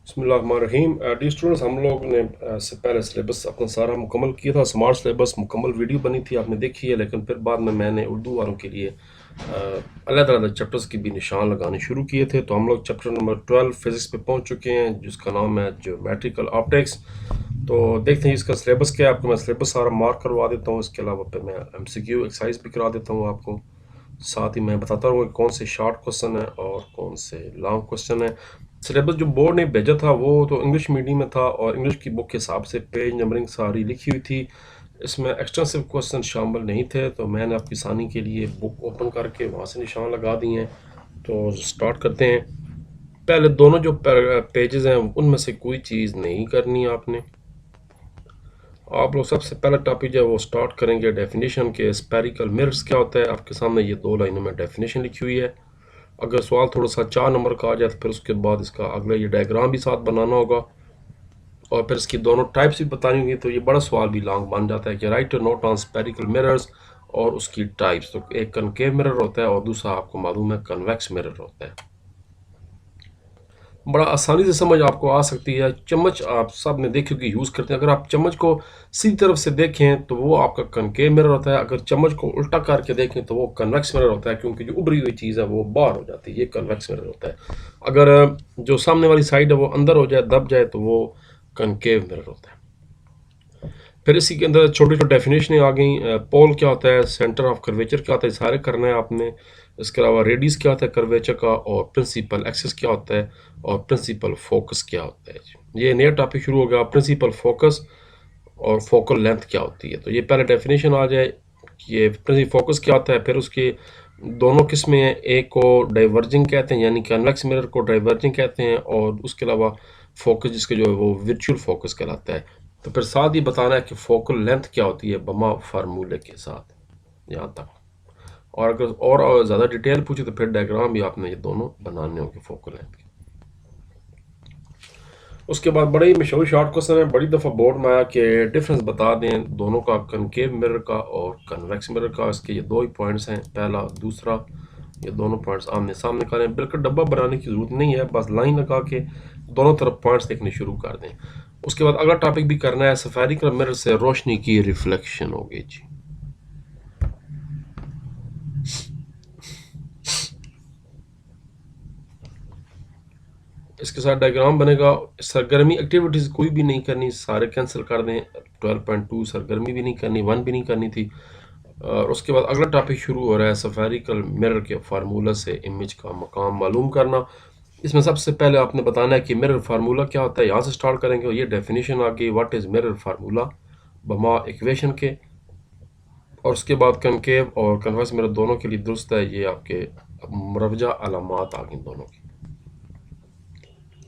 बिस्मिल्लाहिर्रहमानिर्रहीम। D students, हम लोग ने से पहले सिलेबस अपना सारा मुकम्मल किया था। स्मार्ट सिलेबस मुकम्मल वीडियो बनी थी, आपने देखी है। लेकिन फिर बाद में मैंने उर्दू वालों के लिए अलग अलग चैप्टर्स के भी निशान लगाने शुरू किए थे। तो हम लोग चैप्टर नंबर 12 फिज़िक्स पे पहुंच चुके हैं, जिसका नाम है ज्योमेट्रिकल ऑप्टिक्स। तो देखते हैं इसका सिलेबस क्या है। आपको मैं सिलेबस सारा मार्क करवा देता हूँ। इसके अलावा फिर मैं MCQ एक्सरसाइज भी करा देता हूँ आपको। साथ ही मैं बताता रहूँगा कौन से शॉर्ट क्वेश्चन है और कौन से लॉन्ग क्वेश्चन है। सिलेबस जो बोर्ड ने भेजा था वो तो इंग्लिश मीडियम में था, और इंग्लिश की बुक के हिसाब से पेज नंबरिंग सारी लिखी हुई थी। इसमें एक्सटेंसिव क्वेश्चन शामिल नहीं थे, तो मैंने आपकी आसानी के लिए बुक ओपन करके वहाँ से निशान लगा दिए हैं। तो स्टार्ट करते हैं। पहले दोनों जो पेजेस हैं उनमें से कोई चीज़ नहीं करनी है आपने। आप लोग सबसे पहला टॉपिक जो है वो स्टार्ट करेंगे डेफिनेशन के। स्पेरिकल मिरर्स क्या होता है, आपके सामने ये 2 लाइनों में डेफिनेशन लिखी हुई है। अगर सवाल थोड़ा सा 4 नंबर का आ जाए तो फिर उसके बाद इसका अगला ये डायग्राम भी साथ बनाना होगा, और फिर इसकी दोनों टाइप्स भी बतानी होंगी। तो ये बड़ा सवाल भी लॉन्ग बन जाता है कि right note on spherical mirrors और उसकी टाइप्स। तो एक कनकेव मिरर होता है और दूसरा आपको मालूम है कन्वेक्स मिरर होता है। बड़ा आसानी से समझ आपको आ सकती है। चम्मच आप सब ने देखी कि यूज़ करते हैं। अगर आप चम्मच को सीधी तरफ से देखें तो वो आपका कनकेव मिरर होता है। अगर चम्मच को उल्टा करके देखें तो वो कन्वेक्स मिरर होता है, क्योंकि जो उभरी हुई चीज़ है वो बाहर हो जाती है। ये कन्वेक्स मिरर होता है। अगर जो सामने वाली साइड है वो अंदर हो जाए, दब जाए, तो वो कनकेव मिरर होता है। फिर इसी के अंदर छोटी छोटी डेफिनेशन आ गई। पोल क्या होता है, सेंटर ऑफ कर्वेचर क्या होता है, सारे करना है आपने। इसके अलावा रेडियस क्या होता है कर्वेचर का, और प्रिंसिपल एक्सिस क्या होता है, और प्रिंसिपल फोकस क्या होता है। ये नया टॉपिक शुरू हो गया, प्रिंसिपल फोकस और फोकल लेंथ क्या होती है। तो ये पहले डेफिनेशन आ जाए कि ये प्रिंसिपल फोकस क्या होता है। फिर उसके दोनों किस्में हैं, एक को डाइवर्जिंग कहते हैं, यानी कन्वेक्स मिरर को डाइवर्जिंग कहते हैं, और उसके अलावा फोकस जिसके जो है वो वर्चुअल फोकस कहलाता है। तो फिर साथ ही बताना है कि फोकल लेंथ क्या होती है बमा फार्मूले के साथ, यहाँ तक। और अगर और ज़्यादा डिटेल पूछे तो फिर डायग्राम भी आपने ये दोनों बनाने होंगे फोकल लेंथ के। उसके बाद बड़े ही मशहूर शॉर्ट क्वेश्चन है, बड़ी दफ़ा बोर्ड में आया कि डिफरेंस बता दें दोनों का, कनकेव मिरर का और कन्वेक्स मिरर का। इसके ये 2 ही पॉइंट्स हैं, पहला दूसरा। ये दोनों पॉइंट्स आमने सामने करें। बिल्कुल डब्बा बनाने की ज़रूरत नहीं है, बस लाइन लगा के दोनों तरफ पॉइंट्स देखने शुरू कर दें। उसके बाद अगला टॉपिक भी करना है, सफेरिकल मिरर से रोशनी की रिफ्लेक्शन होगी जी। इसके साथ डायग्राम बनेगा। सरगर्मी एक्टिविटीज़ कोई भी नहीं करनी, सारे कैंसिल कर दें। 12.2 सरगर्मी भी नहीं करनी, 1 भी नहीं करनी थी। और उसके बाद अगला टॉपिक शुरू हो रहा है, सफेरिकल मिरर के फार्मूला से इमेज का मकाम मालूम करना। इसमें सबसे पहले आपने बताना है कि मिरर फार्मूला क्या होता है। यहाँ से स्टार्ट करेंगे। ये डेफिनेशन आ गई, व्हाट इज़ मिरर फार्मूला बमा इक्वेशन के। और उसके बाद कनकेव और कन्वेक्स मिरर दोनों के लिए दुरुस्त है। ये आपके मुरवजा अलामात आ गई दोनों की।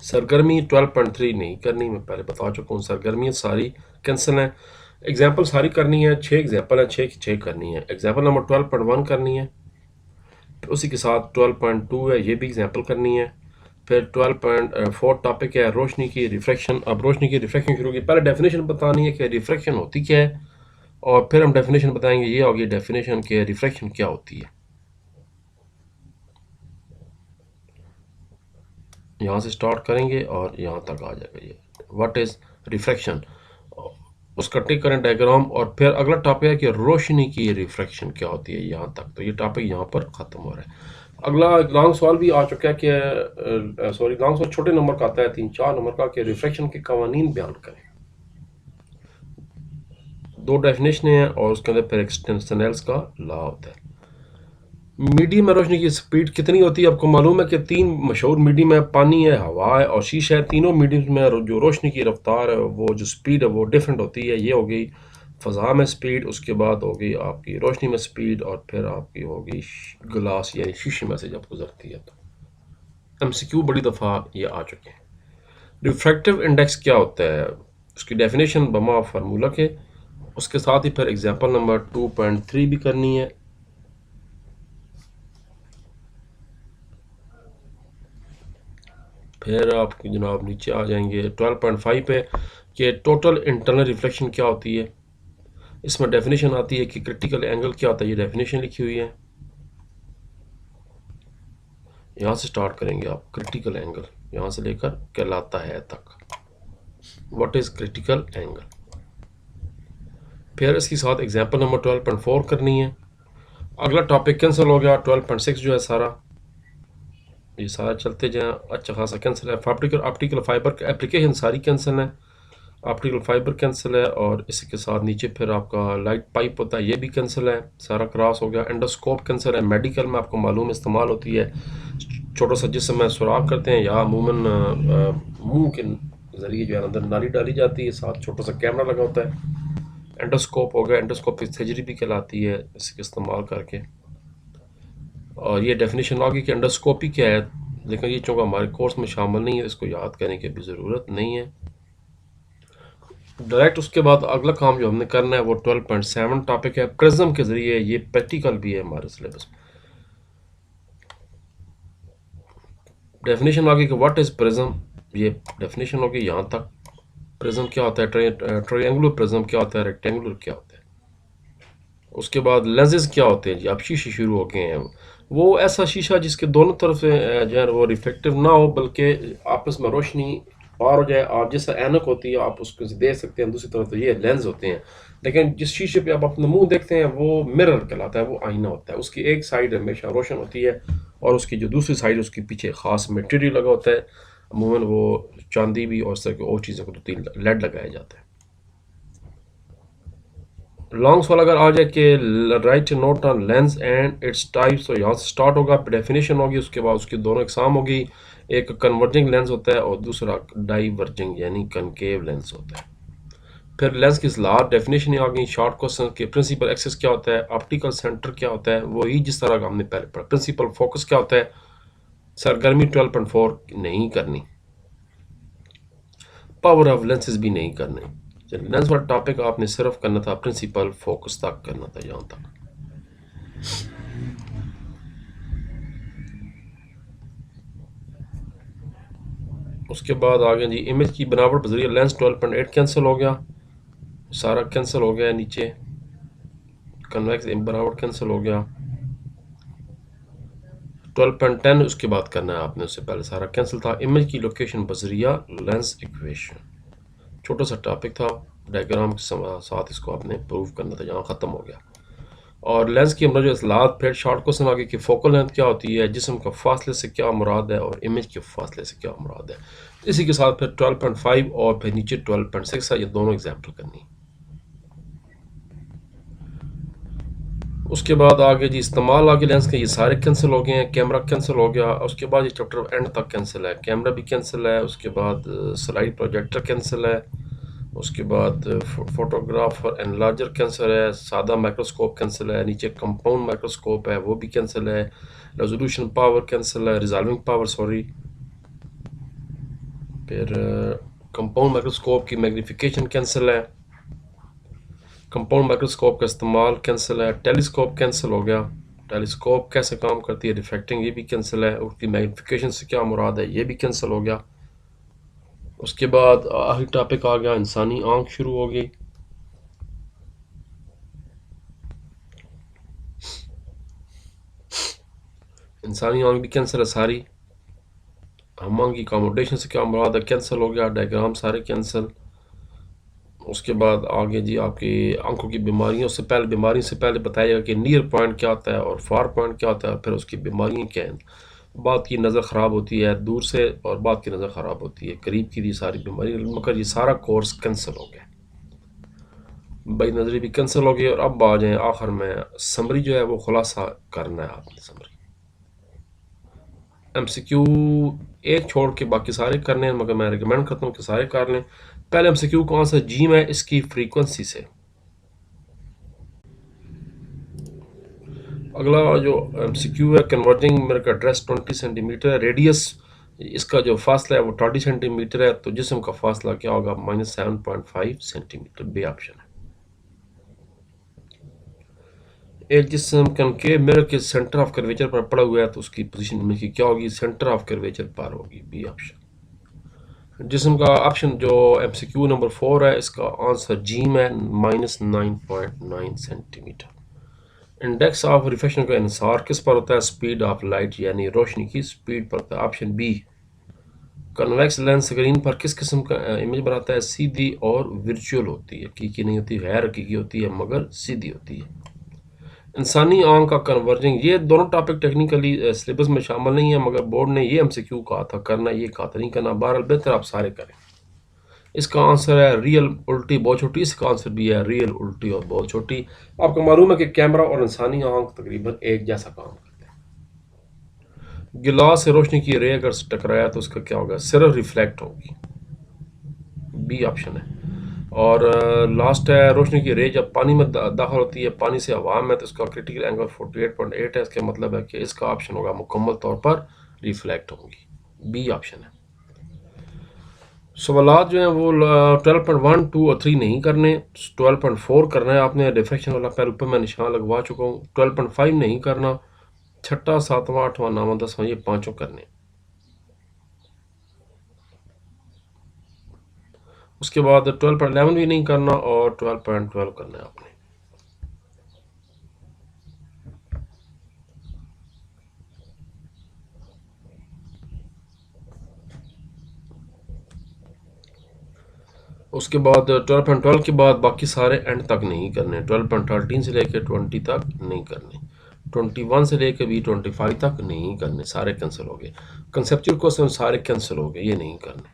सरगर्मी 12.3 नहीं करनी, मैं पहले बता चुका हूँ। सरगर्मियाँ सारी कैंसिल हैं। एग्जाम्पल सारी करनी है, 6 एग्जाम्पल है, 6 की 6 करनी है। एग्जाम्पल नंबर 12.1 करनी है, फिर उसी के साथ 12.2 है, ये भी एग्जाम्पल करनी है। फिर 12.4 टॉपिक है रोशनी की रिफ्रैक्शन। अब रोशनी की रिफ्रैक्शन शुरू की, पहले डेफिनेशन बतानी है कि रिफ्रैक्शन होती क्या है, और फिर हम डेफिनेशन बताएंगे। ये होगी डेफिनेशन के रिफ्रैक्शन क्या होती है। यहाँ से स्टार्ट करेंगे और यहाँ तक आ जाएगा ये व्हाट इज़ रिफ्रैक्शन। उसका टिक करें डायग्राम, और फिर अगला टॉपिक है कि रोशनी की रिफ्रैक्शन क्या होती है, यहाँ तक। तो ये टॉपिक यहाँ पर ख़त्म हो रहा है। अगला लॉन्ग सवाल भी आ चुका है कि सॉरी, लॉन्ग सवाल छोटे नंबर का आता है, 3-4 नंबर का, कि रिफ्रैक्शन के कवानीन बयान करें। 2 डेफिनेशन हैं और उसके अंदर फिर एक्सटेंशनल्स का लॉ होता है। मीडियम में रोशनी की स्पीड कितनी होती है, आपको मालूम है कि 3 मशहूर मीडियम है, पानी है, हवा है और शीशा है। तीनों मीडियम में जो रोशनी की रफ्तार है, वो जो स्पीड है वो डिफरेंट होती है। ये हो गई फ़ज़ा में स्पीड, उसके बाद होगी आपकी रोशनी में स्पीड, और फिर आपकी होगी ग्लास यानी शीशे में से जब गुजरती है। तो MCQ बड़ी दफ़ा ये आ चुके हैं। रिफ्रैक्टिव इंडेक्स क्या होता है, उसकी डेफिनेशन बमा फार्मूला के। उसके साथ ही फिर एग्जांपल नंबर 2.3 भी करनी है। फिर आप जनाब नीचे आ जाएंगे 12.5 पे कि टोटल इंटरनल रिफ्लेक्शन क्या होती है। इसमें डेफिनेशन आती है कि क्रिटिकल एंगल क्या होता है, ये डेफिनेशन लिखी हुई है। यहाँ से स्टार्ट करेंगे आप क्रिटिकल एंगल, यहाँ से लेकर कहलाता है तक। What is critical angle. फिर इसके साथ एग्जांपल नंबर 12.4 करनी है। अगला टॉपिक कैंसिल हो गया। 12.6 जो है सारा, ये सारा चलते जाए, अच्छा खासा कैंसिल है। ऑप्टिकल फाइबर का एप्लीकेशन सारी कैंसिल है। ऑप्टिकल फाइबर कैंसिल है, और इसी के साथ नीचे फिर आपका लाइट पाइप होता है, ये भी कैंसिल है, सारा क्रॉस हो गया। एंडोस्कोप कैंसिल है, मेडिकल में आपको मालूम इस्तेमाल होती है, छोटा सा जिसमें सुराख करते हैं या अमूमन मुंह के ज़रिए जो है अंदर नाली डाली जाती है, साथ छोटा सा कैमरा लगा होता है। एंडोस्कोप हो गया, एंडोस्कोपिक सर्जरी भी कहलाती है इसके इस्तेमाल करके। और ये डेफिनेशन आ गई कि एंडोस्कोपी क्या है, लेकिन ये चूँकि हमारे कोर्स में शामिल नहीं है, इसको याद करने की भी ज़रूरत नहीं है। डायरेक्ट उसके बाद अगला काम जो हमने करना है वो 12.7 टॉपिक है प्रिज्म के ज़रिए। ये प्रैक्टिकल भी है हमारे सिलेबस में। डेफिनेशन आ गई कि व्हाट इज़ प्रिज्म, ये डेफिनेशन होगी यहाँ तक। प्रिज्म क्या होता है, ट्रायंगुलर प्रिज्म क्या होता है, रेक्टेंगुलर क्या होता है। उसके बाद लेंसेज क्या होते हैं जी, अब शीशे शुरू हो गए हैं। वो ऐसा शीशा जिसके दोनों तरफ से जो है वो रिफ्लेक्टिव ना हो, बल्कि आपस में रोशनी पार हो जाए। आप जैसा ऐनक होती है आप उसको देख सकते हैं, दूसरी तरफ तो ये लेंस होते हैं। लेकिन जिस शीशे पे आप अपना मुंह देखते हैं वो मिरर कहलाता है, वो आईना होता है। उसकी एक साइड हमेशा रोशन होती है और उसकी जो दूसरी साइड उसके पीछे ख़ास मटेरियल लगा होता है। अमूमन वो चांदी भी और इस तरह की और चीज़ों को 2-3 लेड लगाया जाता है। लॉन्ग्स वाला अगर आ जाए कि right note on lens and its types, तो यहाँ से स्टार्ट होगा, डेफिनेशन होगी, उसके बाद उसकी दोनों एग्जाम होगी। एक कन्वर्जिंग लेंस होता है और दूसरा डाइवर्जिंग यानी कनकेव लेंस होता है। फिर लेंस की लार्ज डेफिनेशन आ गई। शॉर्ट क्वेश्चन के प्रिंसिपल एक्सिस क्या होता है, ऑप्टिकल सेंटर क्या होता है, वही जिस तरह का हमने पहले पढ़ा। प्रिंसिपल फोकस क्या होता है, सरगर्मी 12.4 नहीं करनी, पावर ऑफ लेंसेज भी नहीं करने। लेंस वाला टॉपिक आपने सिर्फ करना था प्रिंसिपल फोकस तक करना था यहाँ तक। उसके बाद आगे जी इमेज की बनावट बजरिया लेंस 12.8 कैंसिल हो गया, सारा कैंसिल हो गया। नीचे कन्वेक्स बनावट कैंसिल हो गया। 12.10 उसके बाद करना है आपने, उससे पहले सारा कैंसिल था। इमेज की लोकेशन बजरिया लेंस इक्वेशन, छोटा सा टॉपिक था, डायग्राम के साथ इसको आपने प्रूव करना था, यहाँ ख़त्म हो गया। और लेंस की हमने जो असलात, फिर शॉर्ट क्वेश्चन आगे कि फोकल लेंथ क्या होती है, जिस्म का फासले से क्या मुराद है, और इमेज के फासले से क्या मुराद है। इसी के साथ फिर 12.5 और फिर नीचे 12.6 है, ये दोनों एग्जाम्पल करनी। उसके बाद आगे जी इस्तेमाल आगे लेंस के ये सारे कैंसिल हो गए हैं। कैमरा कैंसिल हो गया। उसके बाद ये चैप्टर एंड तक कैंसिल है। कैमरा भी कैंसिल है। उसके बाद स्लाइड प्रोजेक्टर कैंसिल है। उसके बाद फोटोग्राफर एनलार्जर कैंसिल है। सादा माइक्रोस्कोप कैंसिल है। नीचे कंपाउंड माइक्रोस्कोप है, वो भी कैंसिल है। रेजोल्यूशन पावर कैंसिल है, रिजॉल्विंग पावर सॉरी। फिर कंपाउंड माइक्रोस्कोप की मैग्नीफिकेशन कैंसिल है। कंपाउंड माइक्रोस्कोप का इस्तेमाल कैंसिल है। टेलीस्कोप कैंसिल हो गया। टेलीस्कोप कैसे काम करती है, रिफ्लेक्टिंग, ये भी कैंसिल है। उसकी मैग्नीफिकेशन से क्या मुराद है, ये भी कैंसिल हो गया। उसके बाद आखिरी टॉपिक आ गया, इंसानी आंख शुरू हो गई। इंसानी आंख भी कैंसिल है सारी। हम आंख की अकोमोडेशन से क्या मुराद है, कैंसिल हो गया। डायग्राम सारे कैंसिल। उसके बाद आगे जी आपकी आंखों की बीमारियों से पहले, बीमारी से पहले बताया जाएगा कि नियर पॉइंट क्या होता है और फार पॉइंट क्या होता है, फिर उसकी बीमारियाँ क्या हैं। बात की नज़र ख़राब होती है दूर से, और बात की नज़र ख़राब होती है करीब की, सारी बीमारी। मगर ये सारा कोर्स कैंसिल हो गया, बई नज़री भी कैंसिल हो गई। और अब आ जाए आखिर में समरी जो है वो खुलासा करना है आपने। समरी MCQ एक छोड़ के बाकी सारे करने हैं, मगर मैं रिकमेंड करता हूँ कि सारे कर लें। पहले MCQ कौन सा, जी में इसकी फ्रीक्वेंसी से। अगला जो MCQ है, कन्वर्जिंग मिरर का ड्रेस 20 सेंटीमीटर है, रेडियस इसका जो फासला है वो 30 सेंटीमीटर है, तो जिस्म का फासला क्या होगा, -7.5 सेंटीमीटर। बे ऑप्शन है। एक जिस्म कनकेव मिरर के सेंटर ऑफ कर्वेचर पर पड़ा हुआ है, तो उसकी पोजीशन में की क्या होगी, सेंटर ऑफ कर्वेचर पर होगी, बी ऑप्शन। जिस्म का ऑप्शन जो MCQ नंबर 4 है, इसका आंसर जी में -9.9 सेंटीमीटर। इंडेक्स ऑफ रिफ्लेक्शन का इंसार किस पर होता है? स्पीड ऑफ लाइट यानी रोशनी की स्पीड पर होता है। Option B. Convex lens screen पर किस किस्म का इमेज बनाता है? सीधी और वर्चुअल होती है, हकीकी नहीं होती, गैर हकीकी होती है, मगर सीधी होती है। इंसानी आंख का कन्वर्जिंग, ये दोनों टॉपिक टेक्निकली सिलेबस में शामिल नहीं है, मगर बोर्ड ने ये हमसे क्यों कहा था करना, ये कहा था नहीं करना। बहरहाल बेहतर आप सारे करें। इसका आंसर है रियल उल्टी बहुत छोटी। इसका आंसर भी है रियल उल्टी और बहुत छोटी। आपको मालूम है कि कैमरा और इंसानी आंख तकरीबन एक जैसा काम करते हैं। गिलास से रोशनी की रे अगर टकराया तो उसका क्या होगा? सिर्फ रिफ्लेक्ट होगी। बी ऑप्शन है। और लास्ट है, रोशनी की रे जब पानी में दाखिल होती है पानी से हवा में, तो इसका क्रिटिकल एंगल 48.8 है। इसका मतलब है कि इसका ऑप्शन होगा मुकम्मल तौर पर रिफ्लेक्ट होंगी। बी ऑप्शन है। सवालात जो हैं वो 12.1, 2 और 3 नहीं करने, 12.4 करना है आपने। डिफ्रेक्शन वाला पहले ऊपर मैं निशान लगवा चुका हूँ। 12.5 नहीं करना। छठा, सातवां, आठवां, नौवां, 10वां, ये पांचों करने। उसके बाद 12.11 भी नहीं करना और 12.12 करना है आपने। उसके बाद 12.12 के बाद बाकी सारे एंड तक नहीं करने। 12.13 से लेकर 20 तक नहीं करने। 21 से लेकर भी 25 तक नहीं करने, सारे कैंसिल हो गए। कंसेप्चुअल क्वेश्चन सारे कैंसिल हो गए, ये नहीं करने।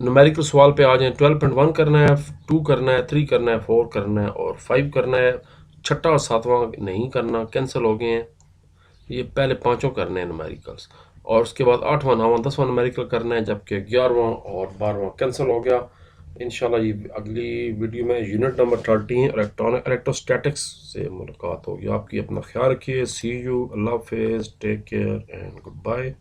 न्यूमेरिकल सवाल पे आ जाएं। 12.1 करना है, 2 करना है, 3 करना है, 4 करना है और 5 करना है। छठा और सातवां नहीं करना, कैंसिल हो गए हैं। ये पहले पांचों करने हैं न्यूमेरिकल्स। और उसके बाद 8वां, 9वां, 10वां न्यूमेरिकल करना है, जबकि 11वां और 12वां कैंसिल हो गया। इंशाल्लाह ये अगली वीडियो में यूनिट नंबर 13 इलेक्ट्रॉनिक इलेक्ट्रोस्टैटिक्स से मुलाकात होगी। आपकी अपना ख्याल रखिए। सी यू, अल्लाह हाफिज़, take care and good bye.